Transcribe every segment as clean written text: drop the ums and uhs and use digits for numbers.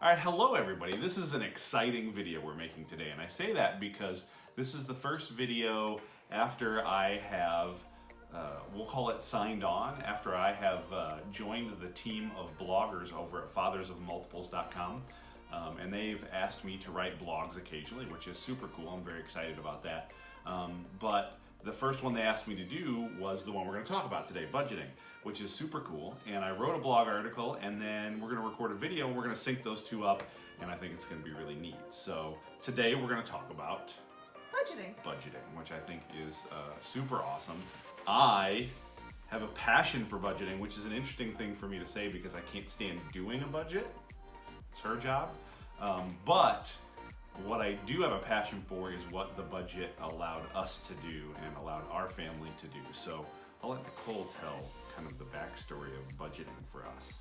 All right, hello everybody. This is an exciting video we're making today, and I say that because this is the first video after I have, we'll call it signed on, after I have joined the team of bloggers over at fathersofmultiples.com. And they've asked me to write blogs occasionally, which is super cool. I'm very excited about that. But the first one they asked me to do was the one we're going to talk about today, budgeting, which is super cool. And I wrote a blog article, and then we're going to record a video, and we're going to sync those two up, and I think it's going to be really neat. So today we're going to talk about budgeting, which I think is super awesome. I have a passion for budgeting, which is an interesting thing for me to say because I can't stand doing a budget. It's her job. But what I do have a passion for is what the budget allowed us to do and allowed our family to do. So I'll let Nicole tell kind of the backstory of budgeting for us.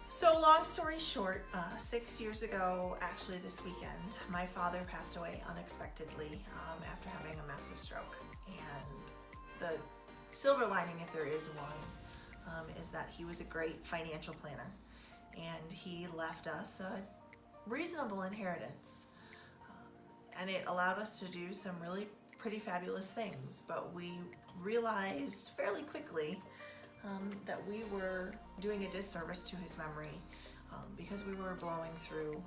So long story short, 6 years ago, actually this weekend, my father passed away unexpectedly after having a massive stroke. And the silver lining, if there is one, is that he was a great financial planner. And he left us a reasonable inheritance. And it allowed us to do some really pretty fabulous things. But we realized fairly quickly that we were doing a disservice to his memory because we were blowing through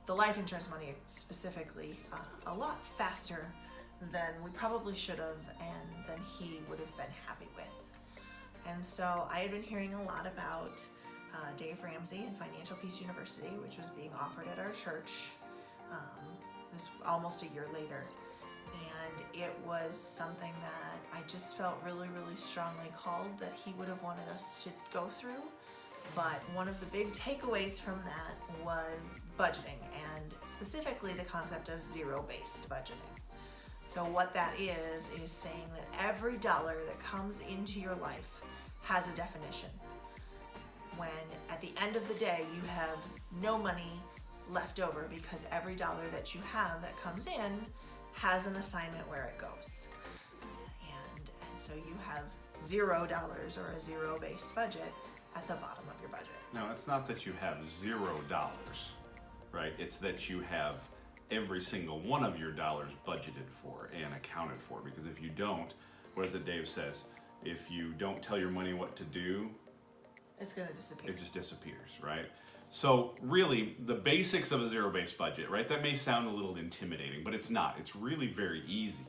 the life insurance money specifically a lot faster than we probably should have and than he would have been happy with. And so I had been hearing a lot about Dave Ramsey and Financial Peace University, which was being offered at our church this almost a year later. And it was something that I just felt really, really strongly called that he would have wanted us to go through. But one of the big takeaways from that was budgeting, and specifically the concept of zero-based budgeting. So what that is saying that every dollar that comes into your life has a definition. When at the end of the day you have no money left over because every dollar that you have that comes in has an assignment where it goes. And so you have $0 or a zero-based budget at the bottom of your budget. Now, it's not that you have $0, right? It's that you have every single one of your dollars budgeted for and accounted for. Because if you don't, what is it Dave says? If you don't tell your money what to do, it's going to disappear. It just disappears, right? So really, the basics of a zero-based budget, right? That may sound a little intimidating, but it's not. It's really very easy.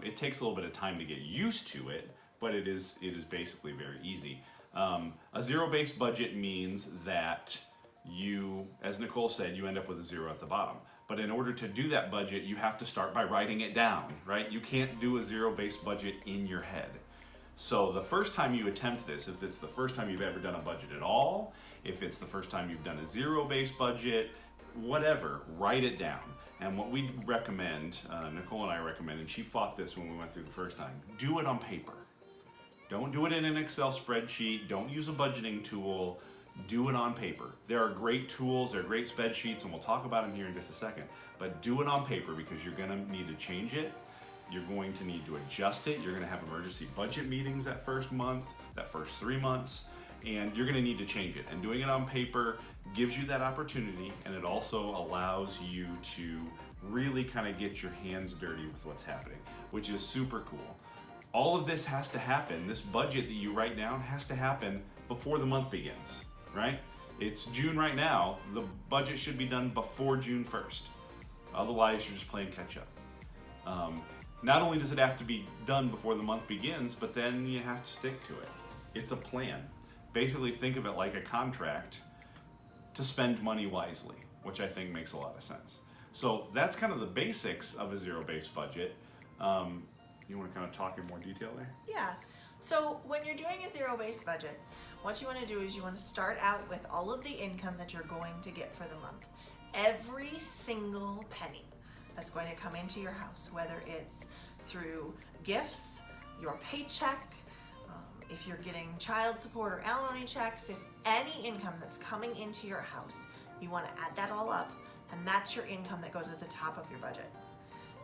It takes a little bit of time to get used to it, but it is basically very easy. A zero-based budget means that you, as Nicole said, you end up with a zero at the bottom. But in order to do that budget, you have to start by writing it down, right? You can't do a zero-based budget in your head. So the first time you attempt this, if it's the first time you've ever done a budget at all, if it's the first time you've done a zero-based budget, whatever, write it down. And what we recommend, Nicole and I recommend, and she fought this when we went through the first time, do it on paper. Don't do it in an Excel spreadsheet. Don't use a budgeting tool. Do it on paper. There are great tools, there are great spreadsheets, and we'll talk about them here in just a second. But do it on paper because you're going to need to change it. You're going to need to adjust it. You're going to have emergency budget meetings that first month, that first 3 months, and you're going to need to change it. And doing it on paper gives you that opportunity, and it also allows you to really kind of get your hands dirty with what's happening, which is super cool. All of this has to happen. This budget that you write down has to happen before the month begins, right? It's June right now. The budget should be done before June 1st. Otherwise, you're just playing catch up. Not only does it have to be done before the month begins, but then you have to stick to it. It's a plan. Basically, think of it like a contract to spend money wisely, which I think makes a lot of sense. So that's kind of the basics of a zero-based budget. You want to kind of talk in more detail there? Yeah. So when you're doing a zero-based budget, what you want to do is you want to start out with all of the income that you're going to get for the month. Every single penny that's going to come into your house, whether it's through gifts, your paycheck, if you're getting child support or alimony checks, if any income that's coming into your house, you want to add that all up, and that's your income that goes at the top of your budget.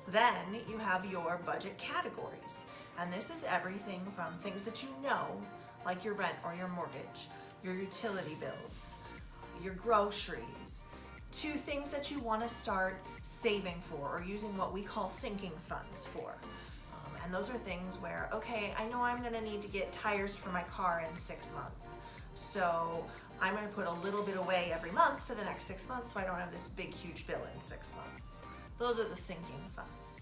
Then you have your budget categories, and this is everything from things that you know, like your rent or your mortgage, your utility bills, your groceries, to things that you want to start saving for or using what we call sinking funds for. And those are things where, okay, I know I'm going to need to get tires for my car in 6 months. So I'm going to put a little bit away every month for the next 6 months so I don't have this big, huge bill in 6 months. Those are the sinking funds.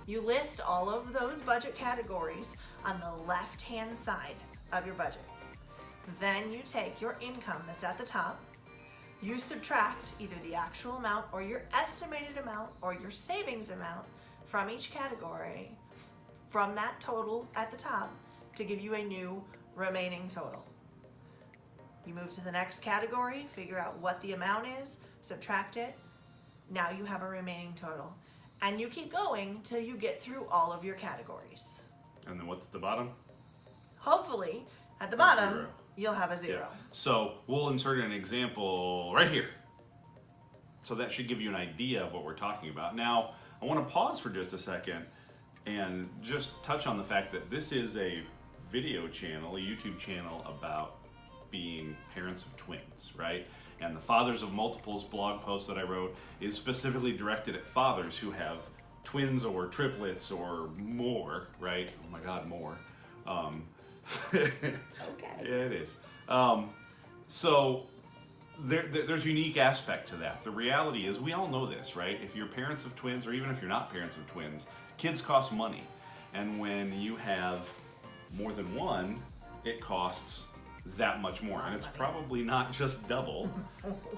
You list all of those budget categories on the left-hand side of your budget. Then you take your income that's at the top, you subtract either the actual amount or your estimated amount or your savings amount from each category from that total at the top to give you a new remaining total. You move to the next category, figure out what the amount is, subtract it. Now you have a remaining total. And you keep going till you get through all of your categories. And then what's at the bottom? Hopefully, at the bottom, Zero. you'll have a zero. Yeah. So we'll insert an example right here. So that should give you an idea of what we're talking about. Now, I want to pause for just a second and just touch on the fact that this is a video channel, a YouTube channel about being parents of twins, right? And the Fathers of Multiples blog post that I wrote is specifically directed at fathers who have twins or triplets or more, right? Oh my God, more. Okay. Yeah, it is. So there's a unique aspect to that. The reality is, we all know this, right? If you're parents of twins, or even if you're not parents of twins, kids cost money. And when you have more than one, it costs that much more. And it's probably not just double,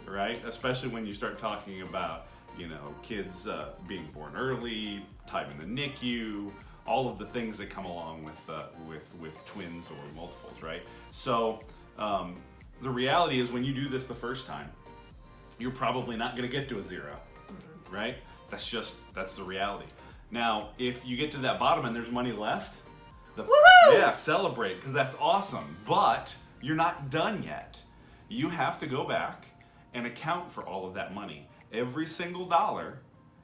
right? Especially when you start talking about, you know, kids being born early, time in the NICU, all of the things that come along with twins or multiples, right? So the reality is, when you do this the first time, you're probably not going to get to a zero, right? That's the reality. Now, if you get to that bottom and there's money left, yeah, celebrate, because that's awesome. But you're not done yet. You have to go back and account for all of that money. Every single dollar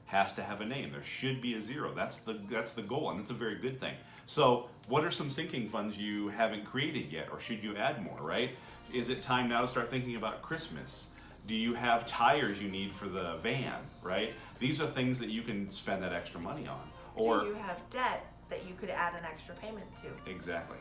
has to have a name. There should be a zero. That's the goal, and that's a very good thing. So what are some sinking funds you haven't created yet, or should you add more, right? Is it time now to start thinking about Christmas? Do you have tires you need for the van, right? These are things that you can spend that extra money on. Or do you have debt that you could add an extra payment to? Exactly.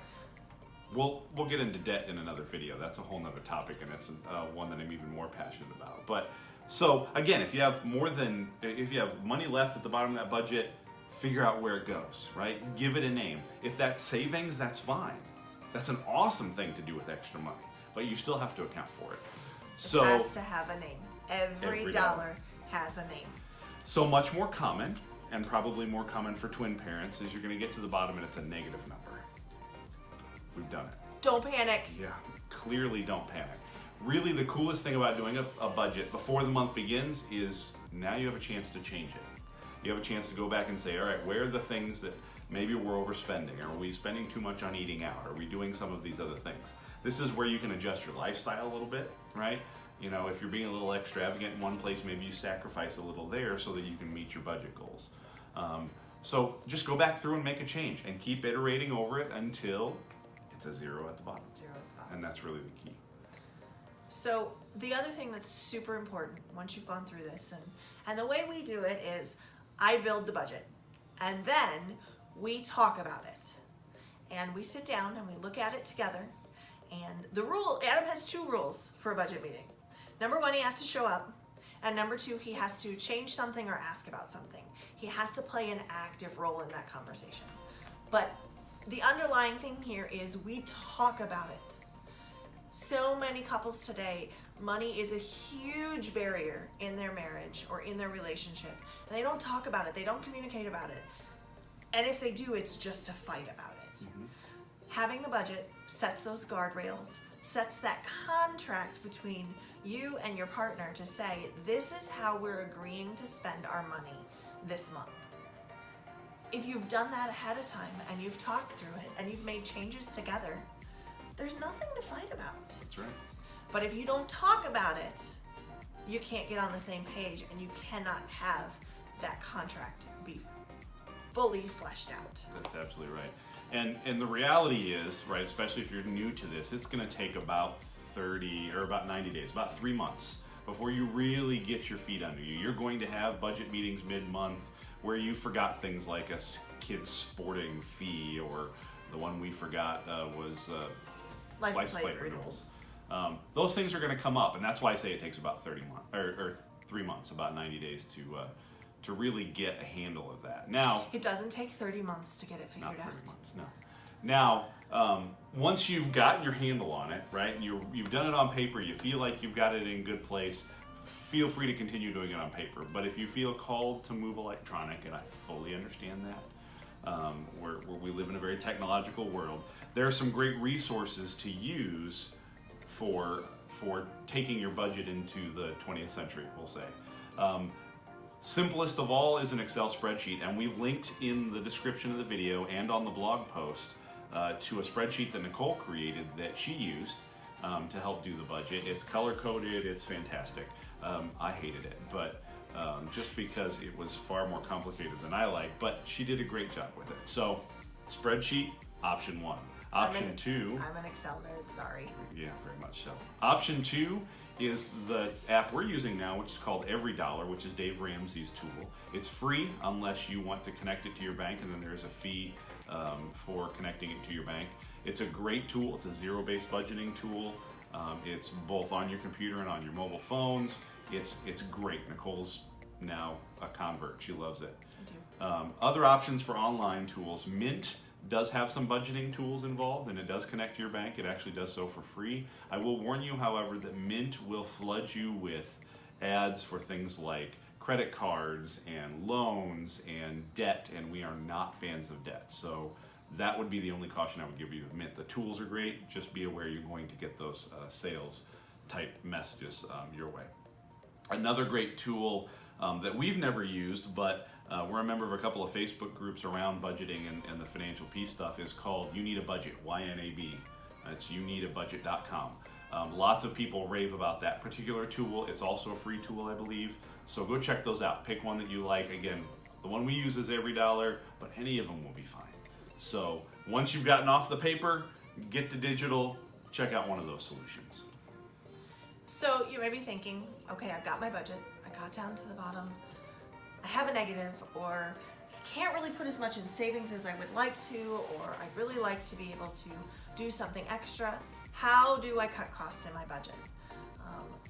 We'll get into debt in another video. That's a whole nother topic, and it's one that I'm even more passionate about. But so again, if you have money left at the bottom of that budget, figure out where it goes, right? Give it a name. If that's savings, that's fine. That's an awesome thing to do with extra money, but you still have to account for it. So it has to have a name. Every dollar has a name. So much more common, and probably more common for twin parents, is you're going to get to the bottom and it's a negative number. We've done it. Don't panic. Yeah, clearly don't panic. Really, the coolest thing about doing a budget before the month begins is now you have a chance to change it. You have a chance to go back and say, all right, where are the things that maybe we're overspending? Are we spending too much on eating out? Are we doing some of these other things? This is where you can adjust your lifestyle a little bit, right? You know, if you're being a little extravagant in one place, maybe you sacrifice a little there so that you can meet your budget goals. So just go back through and make a change and keep iterating over it until it's a zero at the bottom. Zero at the bottom. And that's really the key. So the other thing that's super important once you've gone through this, and the way we do it is I build the budget and then we talk about it. And we sit down and we look at it together. And Adam has 2 rules for a budget meeting. Number 1, he has to show up. And number 2, he has to change something or ask about something. He has to play an active role in that conversation. But the underlying thing here is we talk about it. So many couples today, money is a huge barrier in their marriage or in their relationship. And they don't talk about it. They don't communicate about it. And if they do, it's just a fight about it. Mm-hmm. Having the budget sets those guardrails, sets that contract between you and your partner to say, this is how we're agreeing to spend our money this month. If you've done that ahead of time and you've talked through it and you've made changes together, there's nothing to fight about. That's right. But if you don't talk about it, you can't get on the same page and you cannot have that contract be fully fleshed out. That's absolutely right. And the reality is, right, especially if you're new to this, it's going to take about 30 or about 90 days, about 3 months before you really get your feet under you. You're going to have budget meetings mid-month where you forgot things like a kid's sporting fee, or the one we forgot was license plate renewals. Those things are going to come up, and that's why I say it takes about 30 months or 3 months, about 90 days to really get a handle of that. Now, it doesn't take 30 months to get it figured out. Not 30 months, no. Now, once you've gotten your handle on it, right, and you've done it on paper, you feel like you've got it in good place, feel free to continue doing it on paper. But if you feel called to move electronic, and I fully understand that, where we live in a very technological world, there are some great resources to use for taking your budget into the 20th century, we'll say. Simplest of all is an Excel spreadsheet, and we've linked in the description of the video and on the blog post to a spreadsheet that Nicole created that she used to help do the budget. It's color-coded, it's fantastic. I hated it, but just because it was far more complicated than I like, but she did a great job with it. So, spreadsheet, option 1. Option 2. I'm an Excel nerd, sorry. Yeah, very much so. Option 2 is the app we're using now, which is called EveryDollar, which is Dave Ramsey's tool. It's free unless you want to connect it to your bank, and then there's a fee for connecting it to your bank. It's a great tool. It's a zero-based budgeting tool. It's both on your computer and on your mobile phones. It's great. Nicole's now a convert. She loves it. I do. Other options for online tools. Mint does have some budgeting tools involved, and it does connect to your bank. It actually does so for free. I will warn you, however, that Mint will flood you with ads for things like credit cards and loans and debt, and we are not fans of debt. So that would be the only caution I would give you with Mint. The tools are great. Just be aware you're going to get those sales type messages your way. Another great tool that we've never used, but we're a member of a couple of Facebook groups around budgeting and the financial peace stuff, is called You Need a Budget, YNAB. It's youneedabudget.com. Lots of people rave about that particular tool. It's also a free tool, I believe. So go check those out. Pick one that you like. Again, the one we use is EveryDollar, but any of them will be fine. So once you've gotten off the paper, get to digital, check out one of those solutions. So you may be thinking, okay, I've got my budget. I got down to the bottom. I have a negative, or I can't really put as much in savings as I would like to, or I'd really like to be able to do something extra. How do I cut costs in my budget?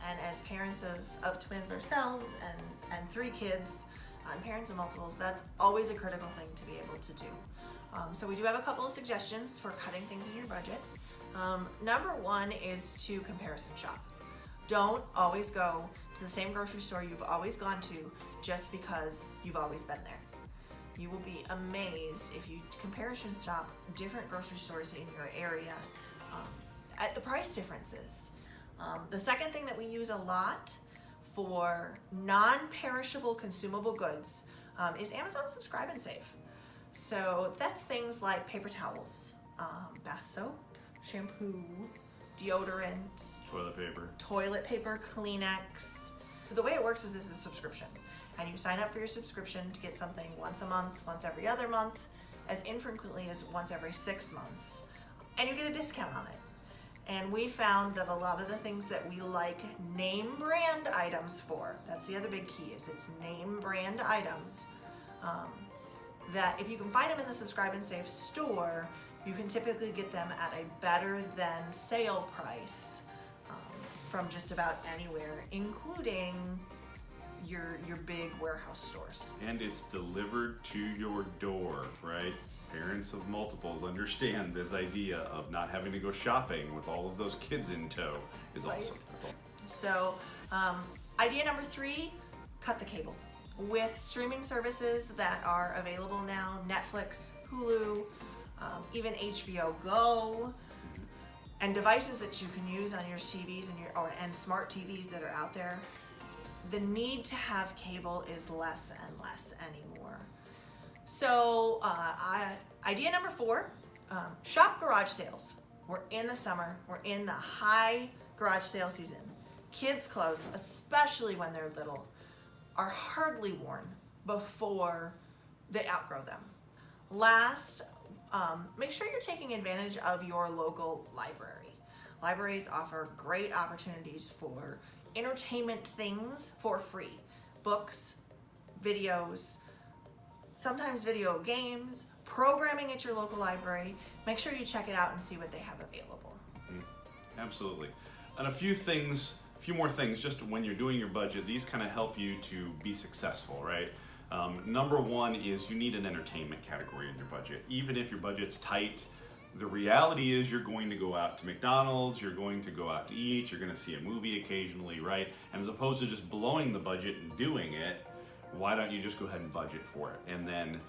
And as parents of twins ourselves and 3 kids, and parents of multiples, that's always a critical thing to be able to do. So we do have a couple of suggestions for cutting things in your budget. Number 1 is to comparison shop. Don't always go to the same grocery store you've always gone to just because you've always been there. You will be amazed if you comparison shop different grocery stores in your area at the price differences. The second thing that we use a lot for non-perishable consumable goods is Amazon Subscribe and Save. So that's things like paper towels, bath soap, shampoo, deodorant, toilet paper, Kleenex. The way it works is this is a subscription, and you sign up for your subscription to get something once a month, once every other month, as infrequently as once every 6 months, and you get a discount on it. And we found that a lot of the things that we like name brand items for, that's the other big key, is it's name brand items, that if you can find them in the Subscribe and Save store, you can typically get them at a better than sale price from just about anywhere, including your big warehouse stores. And it's delivered to your door, right? Parents of multiples understand this idea of not having to go shopping with all of those kids in tow is awesome. So idea number 3, cut the cable. With streaming services that are available now, Netflix, Hulu, even HBO Go, and devices that you can use on your TVs and smart TVs that are out there, the need to have cable is less and less anymore. So idea number 4, shop garage sales. We're in the summer, we're in the high garage sale season. Kids' clothes, especially when they're little, are hardly worn before they outgrow them. Last, make sure you're taking advantage of your local library. Libraries offer great opportunities for entertainment things for free. Books, videos, sometimes video games, programming at your local library. Make sure you check it out and see what they have available. Absolutely. And a few more things, just when you're doing your budget, these kind of help you to be successful, right? Number one is you need an entertainment category in your budget. Even if your budget's tight, the reality is you're going to go out to McDonald's, you're going to go out to eat, you're going to see a movie occasionally, right? And as opposed to just blowing the budget and doing it, why don't you just go ahead and budget for it? And then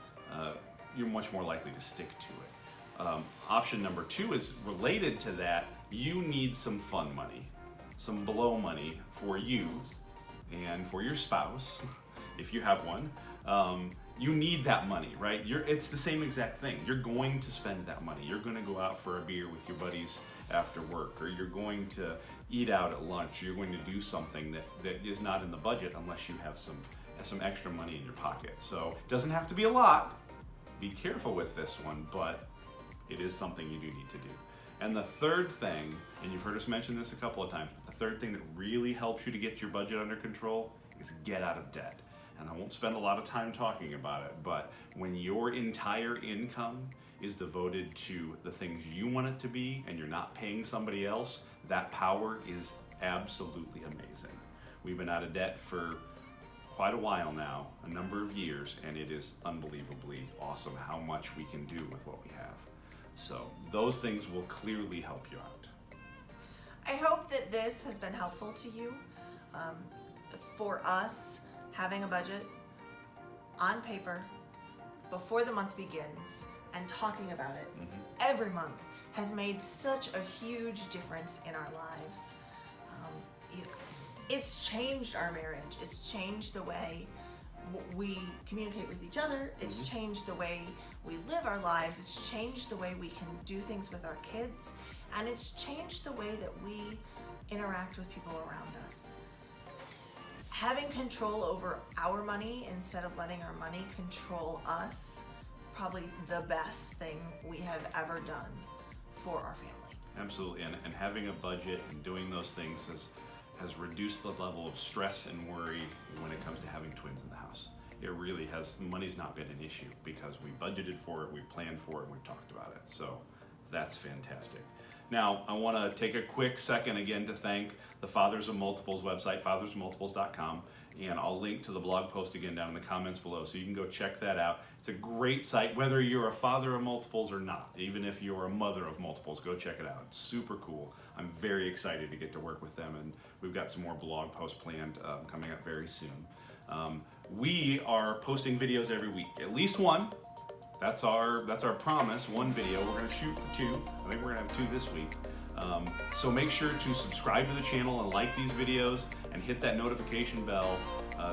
you're much more likely to stick to it. Option number two is related to that. You need some fun money, some blow money for you and for your spouse, if you have one. You need that money, right? It's the same exact thing. You're going to spend that money. You're going to go out for a beer with your buddies after work, or you're going to eat out at lunch. You're going to do something that is not in the budget unless you have some extra money in your pocket. So it doesn't have to be a lot. Be careful with this one, but it is something you do need to do. And the third thing, and you've heard us mention this a couple of times, but the third thing that really helps you to get your budget under control is get out of debt. And I won't spend a lot of time talking about it, but when your entire income is devoted to the things you want it to be and you're not paying somebody else, that power is absolutely amazing. We've been out of debt for quite a while now, a number of years, and it is unbelievably awesome how much we can do with what we have. So those things will clearly help you out. I hope that this has been helpful to you. For us, having a budget on paper before the month begins and talking about it every month has made such a huge difference in our lives. It's changed our marriage. It's changed the way we communicate with each other. It's changed the way we live our lives. It's changed the way we can do things with our kids. And it's changed the way that we interact with people around us. Having control over our money instead of letting our money control us, probably the best thing we have ever done for our family. Absolutely, and having a budget and doing those things has reduced the level of stress and worry when it comes to having twins in the house. It really has. Money's not been an issue because we budgeted for it, we planned for it, and we've talked about it. So that's fantastic. Now, I want to take a quick second again to thank the Fathers of Multiples website, fathersofmultiples.com, and I'll link to the blog post again down in the comments below, so you can go check that out. It's a great site, whether you're a father of multiples or not. Even if you're a mother of multiples, go check it out. It's super cool. I'm very excited to get to work with them, and we've got some more blog posts planned coming up very soon. We are posting videos every week, at least one. That's our promise, one video. We're gonna shoot for two. I think we're gonna have two this week. So make sure to subscribe to the channel and like these videos and hit that notification bell,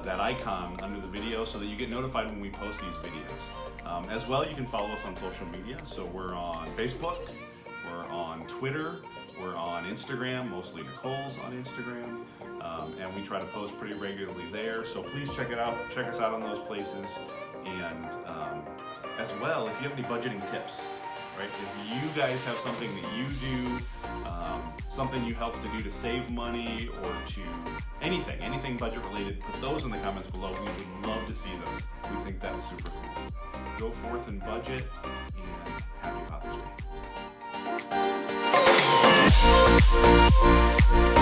that icon under the video, so that you get notified when we post these videos. As well, you can follow us on social media. So we're on Facebook, we're on Twitter, we're on Instagram, mostly Nicole's on Instagram, and we try to post pretty regularly there. So please check it out. Check us out on those places. And as well, if you have any budgeting tips, right? If you guys have something that you do, something you help to do to save money or to anything budget related, put those in the comments below. We would love to see those. We think that's super cool. Go forth and budget, and happy Father's Day.